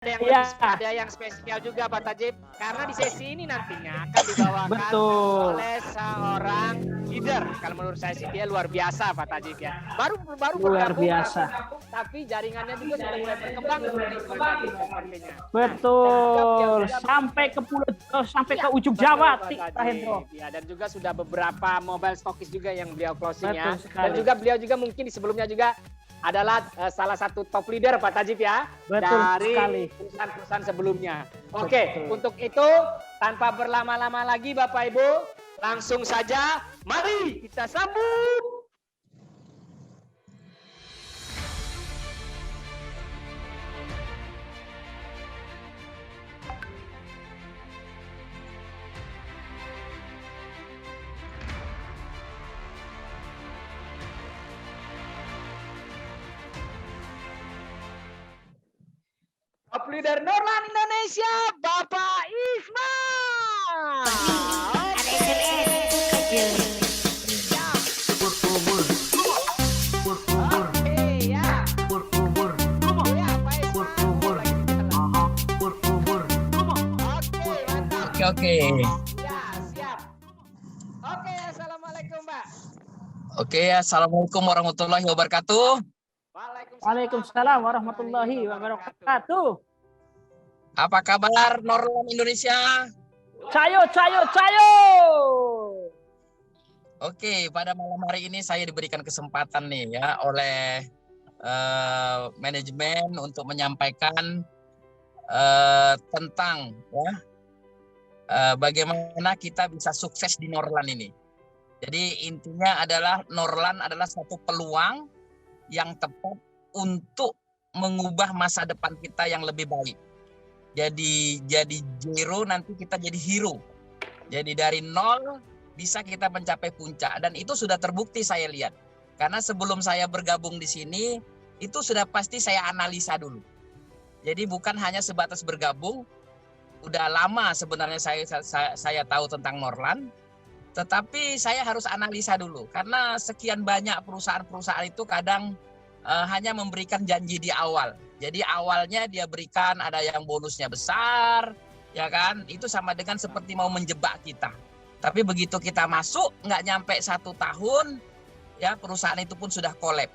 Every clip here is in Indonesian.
Iya, ada yang spesial juga Pak Tajib, karena di sesi ini nantinya akan dibawakan betul. oleh seorang leader. Kalau menurut saya sih dia luar biasa Pak Tajib ya. Baru Luar bergabung, biasa. tapi jaringannya juga sudah mulai berkembang sepertinya. Betul. Sampai ke pulau, sampai ke ujung Jawa, Pak Hendro. Ya, dan juga sudah beberapa mobile stokis juga yang beliau closing ya. Dan sekali. juga beliau juga mungkin di sebelumnya juga adalah salah satu top leader Pak Tajib ya. Betul dari sekali. perusahaan-perusahahaan sebelumnya. Oke, untuk itu tanpa berlama-lama lagi Bapak Ibu, langsung saja mari kita sambut. Top leader Norlan Indonesia, Bapak Isma. Ada Oke. Ya, siap. Oke, assalamualaikum Mbak. Oke, assalamualaikum warahmatullahi wabarakatuh. Waalaikumsalam warahmatullahi wabarakatuh. Apa kabar Norlan Indonesia? Cayo, cayo, cayo. Oke, pada malam hari ini saya diberikan kesempatan nih ya oleh manajemen untuk menyampaikan tentang ya bagaimana kita bisa sukses di Norlan ini. Jadi intinya adalah Norlan adalah satu peluang yang tepat untuk mengubah masa depan kita yang lebih baik. Jadi zero nanti kita jadi hero. Jadi dari nol bisa kita mencapai puncak dan itu sudah terbukti saya lihat. Karena sebelum saya bergabung di sini itu sudah pasti saya analisa dulu. Jadi bukan hanya sebatas bergabung. Udah lama sebenarnya saya tahu tentang Norlan, tetapi saya harus analisa dulu karena sekian banyak perusahaan-perusahaan itu kadang hanya memberikan janji di awal. Jadi awalnya dia berikan ada yang bonusnya besar, ya kan? Itu sama dengan seperti mau menjebak kita. Tapi begitu kita masuk nggak nyampe 1 tahun, ya perusahaan itu pun sudah collab.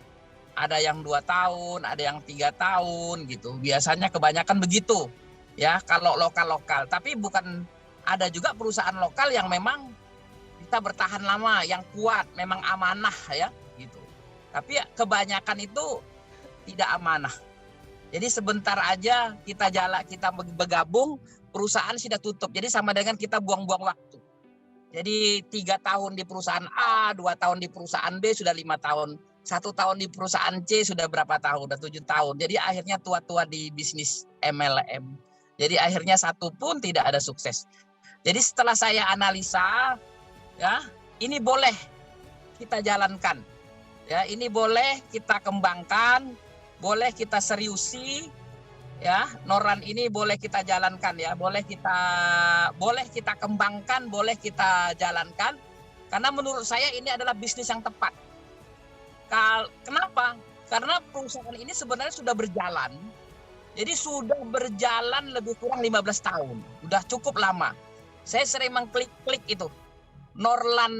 Ada yang 2 tahun, ada yang 3 tahun gitu. Biasanya kebanyakan begitu. Ya, kalau lokal-lokal, tapi bukan, ada juga perusahaan lokal yang memang bisa bertahan lama, yang kuat, memang amanah ya, gitu. Tapi kebanyakan itu tidak amanah. Jadi sebentar aja kita bergabung, perusahaan sudah tutup. Jadi sama dengan kita buang-buang waktu. Jadi 3 tahun di perusahaan A, 2 tahun di perusahaan B, sudah 5 tahun. 1 tahun di perusahaan C sudah berapa tahun? Sudah 7 tahun. Jadi akhirnya tua-tua di bisnis MLM. Jadi akhirnya satu pun tidak ada sukses. Jadi setelah saya analisa, ya ini boleh kita jalankan, ya ini boleh kita kembangkan, boleh kita seriusi, ya Norlan ini boleh kita jalankan, ya boleh kita kembangkan, boleh kita jalankan, karena menurut saya ini adalah bisnis yang tepat. Kenapa? Karena perusahaan ini sebenarnya sudah berjalan. Jadi sudah berjalan lebih kurang 15 tahun. Udah cukup lama. Saya sering mengklik-klik itu. Norlan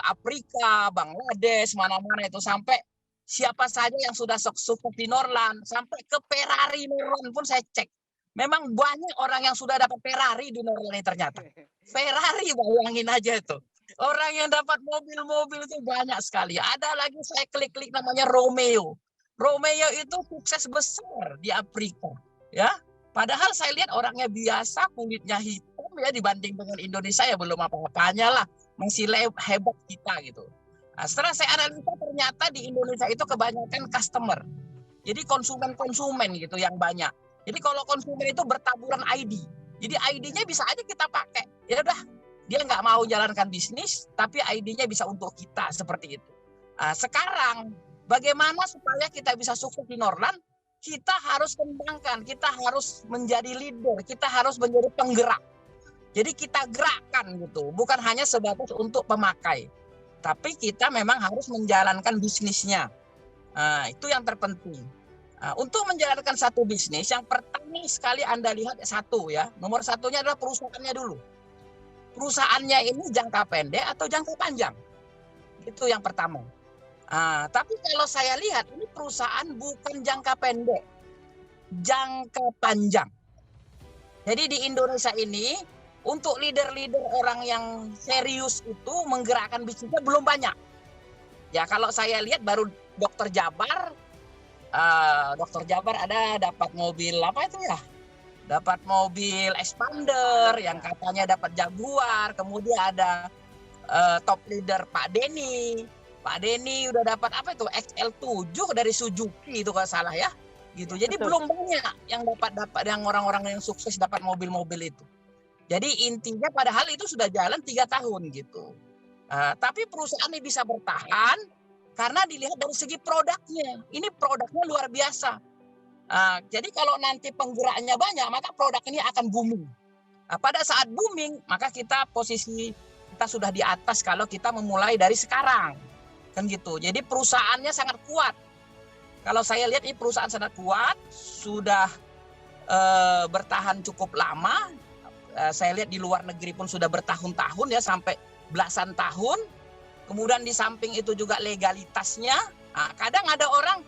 Afrika, Bangladesh, mana-mana itu. Sampai siapa saja yang sudah sukses di Norlan. Sampai ke Ferrari Norlan pun saya cek. Memang banyak orang yang sudah dapat Ferrari di Norlan ini ternyata. Ferrari, bayangin aja itu. Orang yang dapat mobil-mobil itu banyak sekali. Ada lagi saya klik-klik namanya Romeo. Romeo itu sukses besar di Afrika, ya. Padahal saya lihat orangnya biasa, kulitnya hitam ya dibanding dengan Indonesia ya belum apa-apanya lah, masih hebat kita gitu. Nah, setelah saya analisa ternyata di Indonesia itu kebanyakan customer, jadi konsumen gitu yang banyak. Jadi kalau konsumen itu bertaburan ID, jadi ID-nya bisa aja kita pakai. Ya udah, dia nggak mau jalankan bisnis, tapi ID-nya bisa untuk kita seperti itu. Nah, sekarang bagaimana supaya kita bisa sukses di Norlan? Kita harus kembangkan, kita harus menjadi leader, kita harus menjadi penggerak. Jadi kita gerakkan gitu, bukan hanya sebatas untuk pemakai, tapi kita memang harus menjalankan bisnisnya. Nah, itu yang terpenting. Nah, untuk menjalankan satu bisnis, yang pertama sekali Anda lihat satu ya, nomor satunya adalah perusahaannya dulu. Perusahaannya ini jangka pendek atau jangka panjang? Itu yang pertama. Tapi kalau saya lihat ini perusahaan bukan jangka pendek, jangka panjang. Jadi di Indonesia ini untuk leader-leader orang yang serius itu menggerakkan bisnisnya belum banyak. Ya kalau saya lihat baru Dr. Jabar, Dr. Jabar ada dapat mobil apa itu ya? Dapat mobil expander yang katanya dapat Jaguar. Kemudian ada top leader Pak Denny. Pak Denny udah dapat apa itu XL7 dari Suzuki itu kalau salah ya. Gitu. Jadi Betul. belum banyak yang dapat yang orang-orang yang sukses dapat mobil-mobil itu. Jadi intinya padahal itu sudah jalan 3 tahun gitu. Tapi perusahaan ini bisa bertahan karena dilihat dari segi produknya. Ini produknya luar biasa. Jadi kalau nanti penggeraknya banyak, maka produk ini akan booming. Pada saat booming, maka posisi kita sudah di atas kalau kita memulai dari sekarang. Kan gitu. Jadi perusahaannya sangat kuat. Kalau saya lihat ini perusahaan sangat kuat, sudah bertahan cukup lama. Saya lihat di luar negeri pun sudah bertahun-tahun ya, sampai belasan tahun. Kemudian di samping itu juga legalitasnya. Kadang ada orang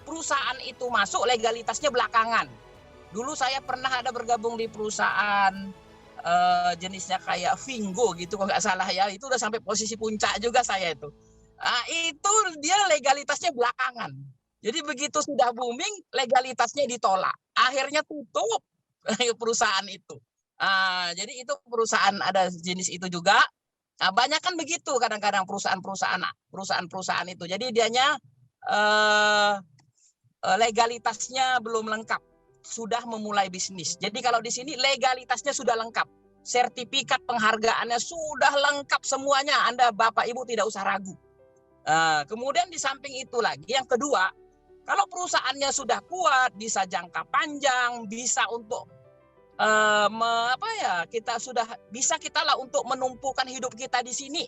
perusahaan itu masuk legalitasnya belakangan. Dulu saya pernah ada bergabung di perusahaan jenisnya kayak Vingo gitu kalau nggak salah ya. Itu udah sampai posisi puncak juga saya itu. Itu dia legalitasnya belakangan. Jadi begitu sudah booming, legalitasnya ditolak. Akhirnya tutup perusahaan itu. Jadi itu perusahaan ada jenis itu juga. Banyak kan begitu kadang-kadang perusahaan itu. Jadi dianya legalitasnya belum lengkap, sudah memulai bisnis. Jadi kalau di sini legalitasnya sudah lengkap. Sertifikat penghargaannya sudah lengkap semuanya. Anda Bapak Ibu tidak usah ragu. Kemudian di samping itu lagi yang kedua, kalau perusahaannya sudah kuat, bisa jangka panjang, bisa untuk kita lah untuk menumpukan hidup kita di sini,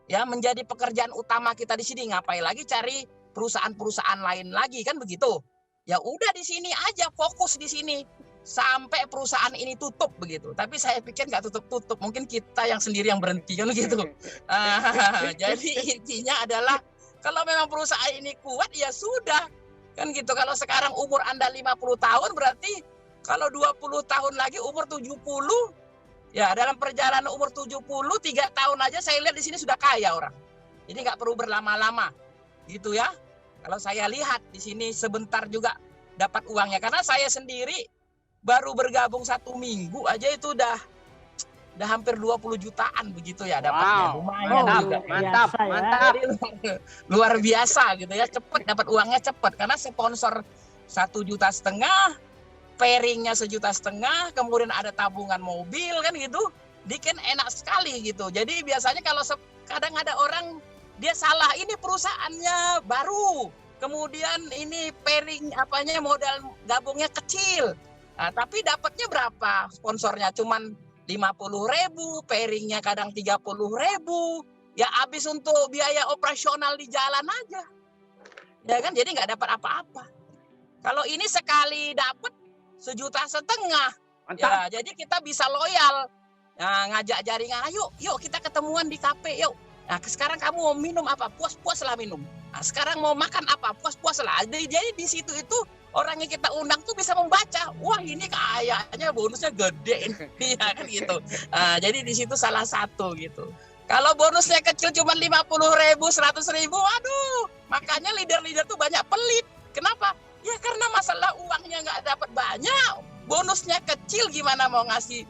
ya menjadi pekerjaan utama kita di sini. Ngapain lagi cari perusahaan-perusahaan lain lagi kan begitu? Ya udah di sini aja, fokus di sini sampai perusahaan ini tutup begitu. Tapi saya pikir nggak tutup-tutup, mungkin kita yang sendiri yang berhenti kan gitu. Jadi intinya adalah kalau memang perusahaan ini kuat ya sudah kan gitu. Kalau sekarang umur Anda 50 tahun berarti kalau 20 tahun lagi umur 70, ya dalam perjalanan umur 70, 3 tahun aja saya lihat di sini sudah kaya orang. Jadi nggak perlu berlama-lama, gitu ya. Kalau saya lihat di sini sebentar juga dapat uangnya. Karena saya sendiri baru bergabung 1 minggu aja itu udah hampir 20 jutaan begitu ya dapatnya. Wow. Lumayan juga. Mantap, Biasa ya. mantap. Jadi luar biasa gitu ya, cepet dapat uangnya cepet karena sponsor 1,5 juta, pairingnya 1,5 juta, kemudian ada tabungan mobil kan gitu, bikin enak sekali gitu. Jadi biasanya kalau kadang ada orang dia salah, ini perusahaannya baru, kemudian ini pairing modal gabungnya kecil, tapi dapatnya berapa sponsornya cuman 50.000, pairingnya kadang 30.000, ya habis untuk biaya operasional di jalan aja, ya kan, jadi nggak dapat apa-apa. Kalau ini sekali dapat 1,5 juta, ya jadi kita bisa loyal, ngajak jaringan, yuk kita ketemuan di kafe, yuk. Nah sekarang kamu mau minum apa, puas-puas lah minum. Nah sekarang mau makan apa, puas-puas lah. Jadi di situ itu orang yang kita undang tuh bisa membaca, wah ini kayaknya bonusnya gede, ya kan gitu. Jadi di situ salah satu gitu. Kalau bonusnya kecil cuma 50.000, 100.000, aduh, makanya leader-leader tuh banyak pelit. Kenapa? Ya karena masalah uangnya nggak dapat banyak, bonusnya kecil, gimana mau ngasih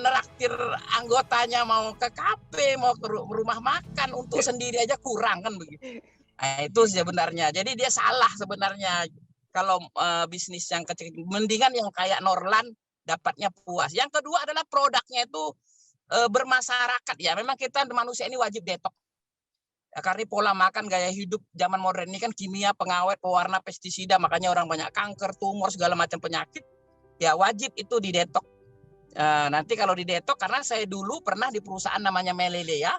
neraktir anggotanya, mau ke kafe, mau ke rumah makan, untuk sendiri aja kurang kan begitu. Nah, itu sebenarnya. Jadi dia salah sebenarnya kalau bisnis yang kecil. Mendingan yang kayak Norlan dapatnya puas. Yang kedua adalah produknya itu bermasyarakat ya. Memang kita manusia ini wajib detox. Ya, karena pola makan, gaya hidup zaman modern ini kan kimia, pengawet, pewarna, pestisida, makanya orang banyak kanker, tumor, segala macam penyakit. Ya wajib itu didetok. Nanti kalau didetok, karena saya dulu pernah di perusahaan namanya Melele ya,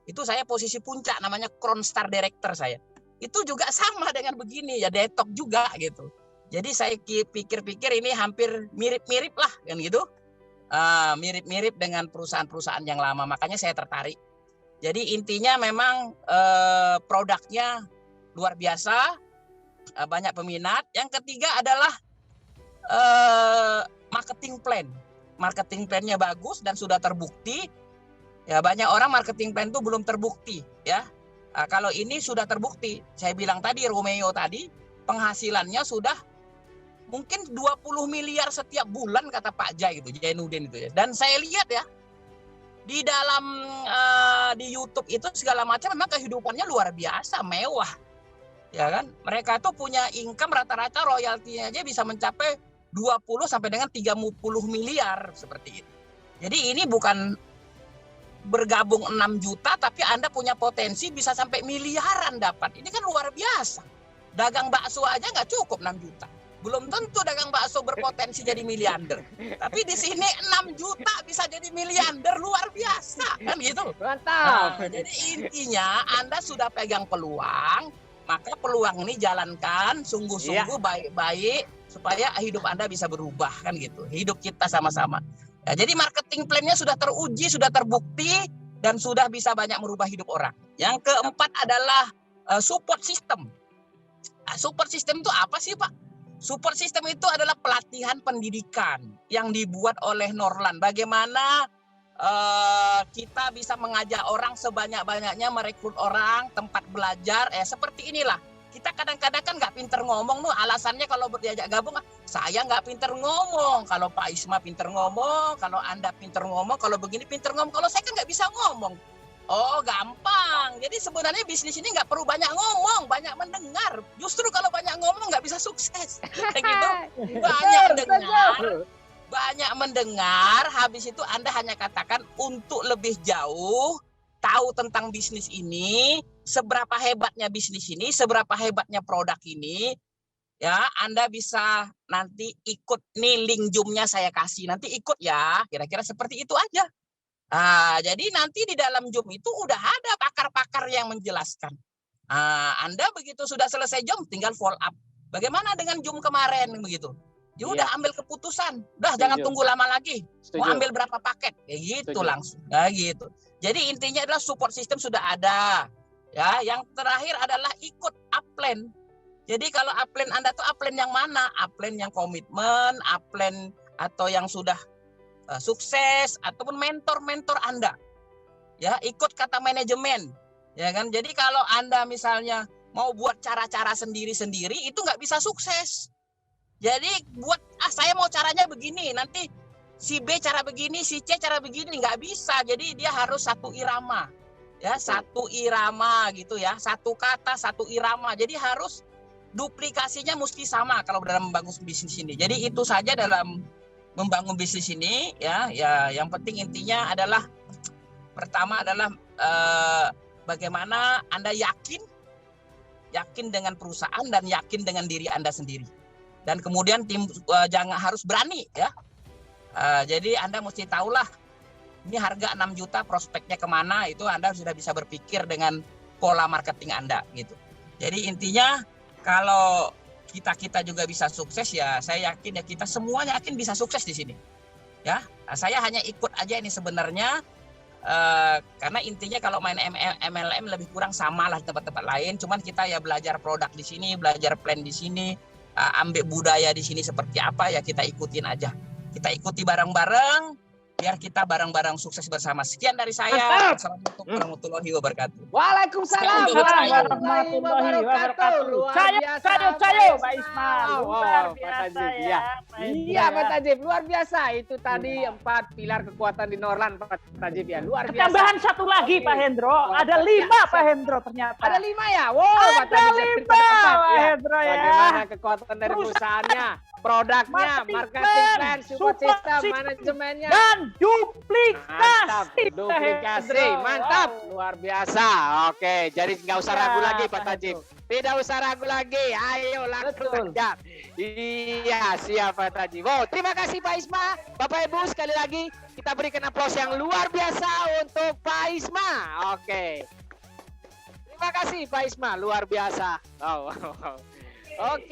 itu saya posisi puncak, namanya Crown Star Director saya. Itu juga sama dengan begini ya, detok juga gitu. Jadi saya pikir-pikir ini hampir mirip-mirip lah kan gitu. Mirip-mirip dengan perusahaan-perusahaan yang lama, makanya saya tertarik. Jadi intinya memang produknya luar biasa, banyak peminat. Yang ketiga adalah marketing plan. Marketing plan-nya bagus dan sudah terbukti. Ya, banyak orang marketing plan itu belum terbukti ya. Kalau ini sudah terbukti. Saya bilang tadi, Romeo tadi penghasilannya sudah mungkin 20 miliar setiap bulan kata Pak Jai itu, Jainuddin itu ya. Dan saya lihat ya di dalam di YouTube itu segala macam memang kehidupannya luar biasa, mewah. Ya kan? Mereka tuh punya income rata-rata royaltinya aja bisa mencapai 20 sampai dengan 30 miliar seperti itu. Jadi ini bukan bergabung 6 juta tapi Anda punya potensi bisa sampai miliaran dapat. Ini kan luar biasa. Dagang bakso aja nggak cukup 6 juta. Belum tentu dagang bakso berpotensi jadi miliarder. Tapi di sini 6 juta bisa jadi miliarder, luar biasa kan gitu. Mantap. Jadi intinya Anda sudah pegang peluang, maka peluang ini jalankan sungguh-sungguh baik-baik supaya hidup Anda bisa berubah kan gitu. Hidup kita sama-sama. Ya, jadi marketing plan-nya sudah teruji, sudah terbukti dan sudah bisa banyak merubah hidup orang. Yang keempat adalah support system. Support system itu apa sih Pak? Support system itu adalah pelatihan pendidikan yang dibuat oleh Norlan. Bagaimana kita bisa mengajak orang sebanyak-banyaknya, merekrut orang, tempat belajar. Seperti inilah. Kita kadang-kadang kan nggak pinter ngomong, alasannya kalau diajak gabung, saya nggak pinter ngomong. Kalau Pak Isma pinter ngomong, kalau Anda pinter ngomong, kalau begini pinter ngomong, kalau saya kan nggak bisa ngomong. Oh gampang. Jadi sebenarnya bisnis ini nggak perlu banyak ngomong, banyak mendengar. Justru kalau banyak ngomong nggak bisa sukses. Kayak gitu. Banyak mendengar. Habis itu Anda hanya katakan untuk lebih jauh tahu tentang bisnis ini, seberapa hebatnya bisnis ini, seberapa hebatnya produk ini. Ya, Anda bisa nanti ikut nih link Zoom-nya saya kasih. Nanti ikut ya. Kira-kira seperti itu aja. Jadi nanti di dalam Zoom itu udah ada pakar-pakar yang menjelaskan. Anda begitu sudah selesai Zoom tinggal follow up. Bagaimana dengan Zoom kemarin begitu? Ya udah ambil keputusan. Udah jangan tunggu lama lagi. Mau ambil berapa paket? Kayak gitu langsung. Nah, gitu. Jadi intinya adalah support system sudah ada. Ya, yang terakhir adalah ikut upline. Jadi kalau upline Anda tuh upline yang mana? Upline yang komitmen, upline atau yang sudah sukses ataupun mentor-mentor Anda. Ya, ikut kata manajemen. Ya kan? Jadi kalau Anda misalnya mau buat cara-cara sendiri-sendiri itu nggak bisa sukses. Jadi buat saya mau caranya begini, nanti si B cara begini, si C cara begini, nggak bisa. Jadi dia harus satu irama. Ya, satu irama gitu ya. Satu kata, satu irama. Jadi harus duplikasinya mesti sama kalau dalam membangun bisnis ini. Jadi itu saja dalam membangun bisnis ini ya yang penting intinya adalah pertama adalah bagaimana Anda yakin dengan perusahaan dan yakin dengan diri Anda sendiri. Dan kemudian jangan harus berani ya. Jadi Anda mesti tahulah ini harga 6 juta prospeknya kemana, itu Anda sudah bisa berpikir dengan pola marketing Anda gitu. Jadi intinya kalau kita juga bisa sukses ya, saya yakin ya kita semua yakin bisa sukses di sini. Ya, saya hanya ikut aja ini sebenarnya karena intinya kalau main MLM lebih kurang sama lah tempat-tempat lain, cuman kita ya belajar produk di sini, belajar plan di sini. Ambil budaya di sini seperti apa ya kita ikutin aja. Kita ikuti bareng-bareng biar kita bareng-bareng sukses bersama. Sekian dari saya. Assalamualaikum warahmatullahi wabarakatuh. Waalaikumsalam warahmatullahi wabarakatuh. Cayo, Pak Ismail. Luar biasa ya. Iya, Pak Tajib, luar biasa. Itu tadi 4 pilar kekuatan di Norlan, Pak Tajib ya. Luar biasa. Tambahan satu lagi, Pak Hendro. Ada 5, Pak Hendro ternyata. Ada 5 ya? Wow, Pak Tajib. Ada 5, Pak Hendro ya. Bagaimana kekuatan dari perusahaannya, produknya, marketing plan, support system, manajemennya. Dan duplikasi. Mantap, luar biasa. Oke, jadi nggak usah ragu lagi Pak Tajib. Tidak usah ragu lagi, ayo langsung saja. Iya, siap Pak Tajib. Wow, terima kasih Pak Isma. Bapak Ibu sekali lagi kita berikan aplaus yang luar biasa untuk Pak Isma. Oke. Terima kasih Pak Isma, luar biasa. Oke.